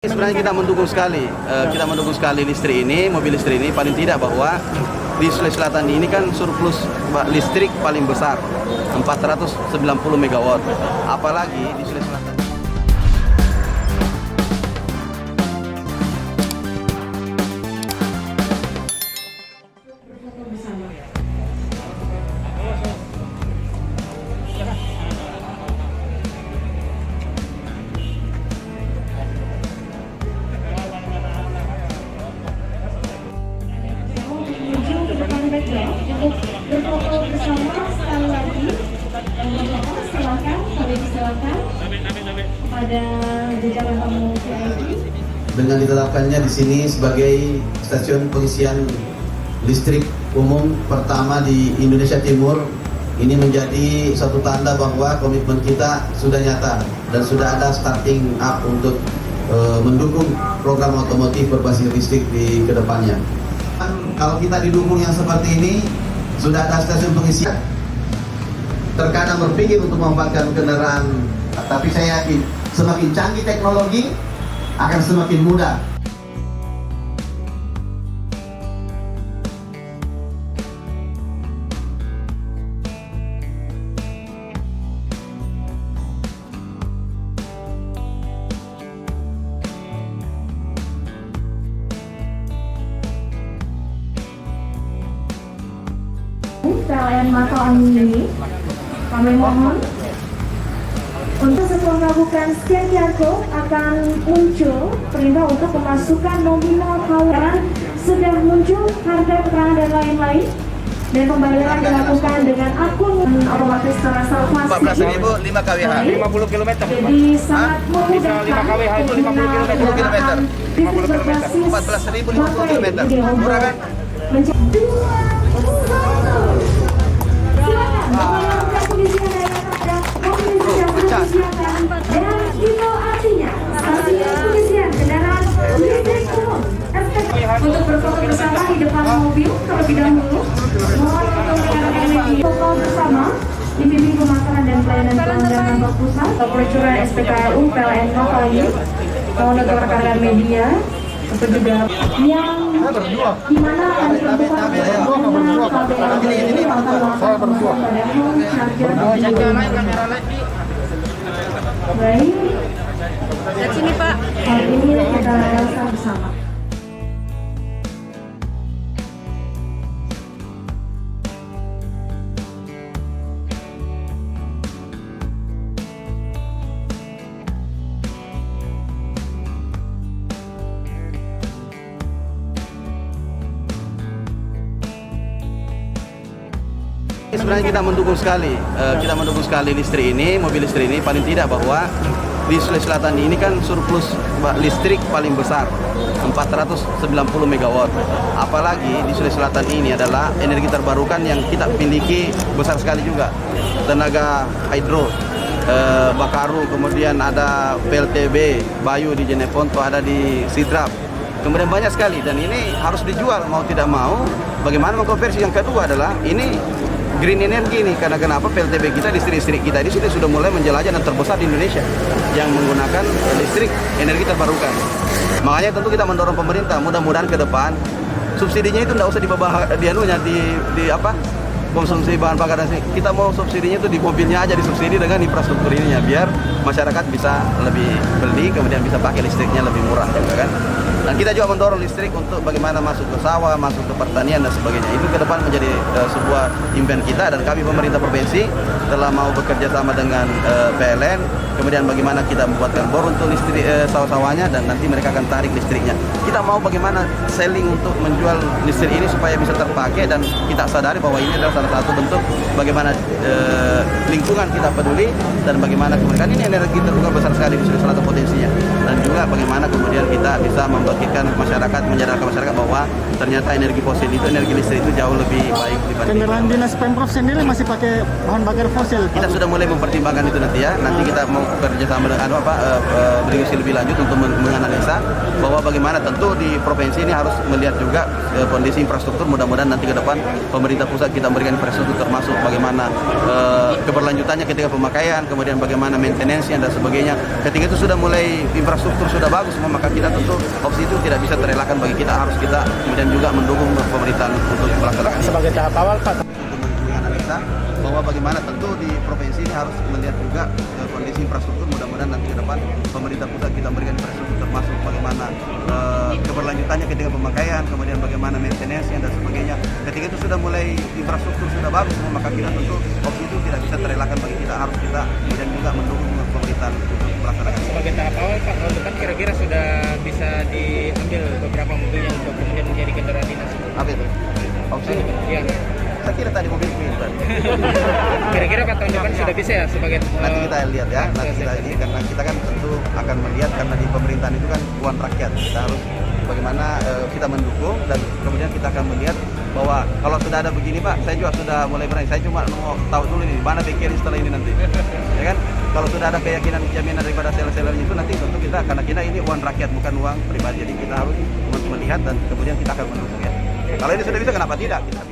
Sebenarnya kita mendukung sekali listrik ini, mobil listrik ini paling tidak bahwa di Sulawesi Selatan ini kan surplus listrik paling besar 490 megawatt. Apalagi di Sulawesi Selatan. Untuk berfoto bersama sekali lagi, silakan kepada jajaran tamu VIP. Dengan ditetapkannya di sini sebagai stasiun pengisian listrik umum pertama di Indonesia Timur, ini menjadi satu tanda bahwa komitmen kita sudah nyata dan sudah ada starting up untuk mendukung program otomotif berbasis listrik di kedepannya. Kalau kita didukung yang seperti ini, sudah ada stasiun pengisian. Terkadang berpikir untuk memanfaatkan kendaraan, tapi saya yakin semakin canggih teknologi akan semakin mudah. PLN Mata Angin ini, kami mohon untuk setelah melakukan scan QR code akan muncul perintah untuk kemasukan nominal tawaran, sudah muncul harga keterangan dan lain-lain, dan pembayaran dilakukan dengan akun otomatis transfer plastik 14.000 5 kWh 50 km. Jadi sangat memudahkan 5 kWh itu 50 km. 50 km. 14.050 km. Murah kan? Silakan pengisian daya pada mobil yang sudah disediakan dan itu artinya stasiun pengisian kendaraan listrik umum untuk berfoto bersama di depan mobil terlebih dahulu. Mohon untuk rekan-rekan foto bersama dibimbing pemasaran dan pelayanan pelanggan kantor pusat percuran SPKLU PLN Matayu. Mohon untuk rekan-rekan media untuk juga yang dimana akan dilakukan penggunaan KBLB ini akan langsung pada home charger. Baik, Sini Pak. saat ini kita rasakan bersama. Sebenarnya kita mendukung sekali listrik ini, mobil listrik ini paling tidak bahwa di Sulawesi Selatan ini kan surplus listrik paling besar 490 megawatt. Apalagi di Sulawesi Selatan ini adalah energi terbarukan yang kita miliki besar sekali juga. Tenaga hidro, Bakaru, kemudian ada PLTB, Bayu di Jeneponto, ada di Sidrap. Kemudian banyak sekali dan ini harus dijual mau tidak mau. Bagaimana mengkonversi? Yang kedua adalah ini green energy nih, karena kenapa PLTB kita, listrik kita ini sudah mulai menjelajah dan terbesar di Indonesia yang menggunakan listrik energi terbarukan. Makanya tentu kita mendorong pemerintah mudah-mudahan ke depan subsidinya itu tidak usah di konsumsi bahan bakar nasi. Kita mau subsidinya itu di mobilnya aja disubsidi dengan infrastruktur ininya biar masyarakat bisa lebih beli kemudian bisa pakai listriknya lebih murah juga kan. Dan kita juga mendorong listrik untuk bagaimana masuk ke sawah, masuk ke pertanian dan sebagainya. Itu ke depan menjadi sebuah impian kita dan kami pemerintah provinsi telah mau bekerja sama dengan PLN. Kemudian bagaimana kita membuatkan bor untuk listrik sawah-sawahnya dan nanti mereka akan tarik listriknya. Kita mau bagaimana selling untuk menjual listrik ini supaya bisa terpakai dan kita sadari bahwa ini adalah salah satu bentuk bagaimana lingkungan kita peduli dan bagaimana kemudian ini energi terbarukan besar sekali di Sulawesi Selatan potensinya dan juga bagaimana kemudian kita bisa membagikan masyarakat, menyadarkan masyarakat bahwa ternyata energi fosil itu, energi listrik itu jauh lebih baik dibanding. Kendaraan dinas Pemprov sendiri masih pakai bahan bakar fosil. Kita sudah mulai mempertimbangkan itu nanti ya. Nanti kita mau bekerja sama dengan berdiskusi lebih lanjut untuk menganalisa bahwa bagaimana tentu di provinsi ini harus melihat juga kondisi infrastruktur. Mudah-mudahan nanti ke depan pemerintah pusat kita memberikan infrastruktur termasuk bagaimana keberlanjutannya ketika pemakaian, kemudian bagaimana maintenance dan sebagainya. Ketika itu sudah mulai infrastruktur sudah bagus semua, maka kita tentu opsi itu tidak bisa terelakkan bagi kita, harus kita kemudian juga mendukung pemerintahan untuk melaksanakan Sebagai tahap awal Pak. untuk analisa bahwa bagaimana tentu di provinsi ini harus melihat juga kondisi infrastruktur. Mudah-mudahan nanti ke depan pemerintah pusat kita memberikan infrastruktur termasuk bagaimana keberlanjutannya ketika pemakaian, kemudian bagaimana maintenance dan sebagainya. Ketika itu sudah mulai infrastruktur sudah bagus semua, maka kita tentu opsi itu tidak bisa terelakkan bagi kita, harus kita kemudian juga mendukung pemerintahan untuk melaksanakan. Sebagai tahap awal Pak, tahun depan kira-kira sudah bisa diambil beberapa mobilnya untuk kemudian menjadi kendaraan dinas. Apa itu? Opsi? Ya. Saya kira tadi mobil Queen tadi. Kira-kira Pak tahun depan sudah bisa ya sebagai Nanti kita lihat ya, nanti kita ini karena kita kan tentu akan melihat karena di pemerintahan itu kan uang rakyat. Kita harus bagaimana kita mendukung dan kemudian kita akan melihat bahwa kalau sudah ada begini Pak, saya juga sudah mulai berani. Saya cuma mau tahu dulu ini mana pikirin setelah ini nanti, ya kan? Kalau sudah ada keyakinan jaminan daripada seller-seller itu nanti tentu kita karena kita ini uang rakyat bukan uang pribadi, jadi kita harus melihat dan kemudian kita akan mendukung ya. Kalau ini sudah bisa kenapa tidak? Kita